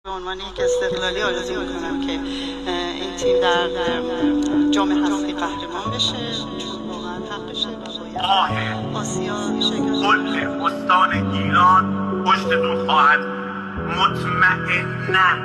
به عنوان یک استقلالی آرزو میکنم که این تیم در جام حذفی قهرمان بشه، چون واقعا حقشه و باید آسیا کل استان گیلان پشتتون خواهد مطمئنن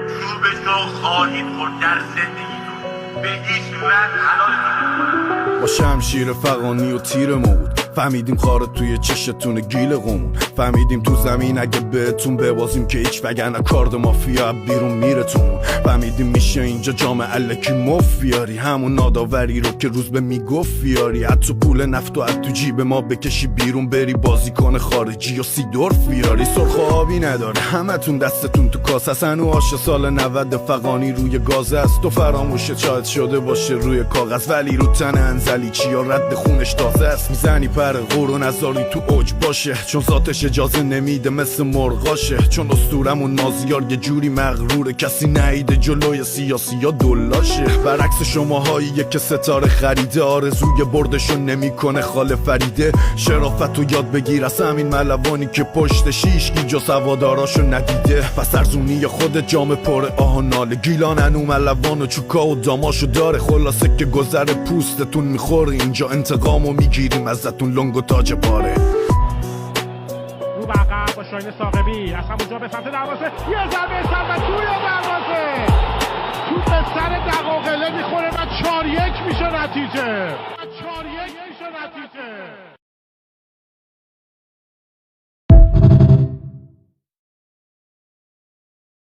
جو به جو خواهید خورد در زندگیتون، به هیچ وجه حلالتون با شمشیر فغانی و تیر مود فهمیدیم خاره توی چشتون گیل قمون، فهمیدیم تو زمین اگه بهتون ببازیم که هیچ وگرنه کارد مافیا بیرون میرتون، فهمیدیم میشه اینجا جام الکی مفیاری، همون ناداوری رو که روز به میگفت فیاری، حتی پول نفت و تو جیب ما بکشی بیرون بری بازیکن خارجی و سیدور فیاری، سرخ و آبی نداره همتون دستتون تو کاسه هستن و آش سال 90 فغانی روی گاز است و فراموشه شاید شده باشه روی کاغذ، ولی رو تن انزلی چیا رد خونش تازه است، میزنی پر قرون نذاری تو اوج باشه چون ذاتش اجازه نمیده مثل مرغاشه، چون اسطورمون نازیار یه جوری مغروره کسی نهیده جلوی سیاسی یا دلاشه، برعکس شماهاییه که ستاره خریده آرزوی بردشو نمیکنه خاله فریده، شرافتو یاد بگیر از همین ملوانی که پشت شیشگی جز هواداراشو ندیده، پس ارزونی خود جام پر آه و ناله، گیلان انو ملوان و چوکا و داماشو داره، خلاصه که گذر پوستتون میخوره اینجا انتقامو میگیریم ازتون لنگ و تاج پاره. رو بقب با شاهین ثاقبی از همونجا به سمت دروازه یه ضربه سر و توی دروازه توپ سر دقاقله میخوره و 4-1 میشه نتیجه.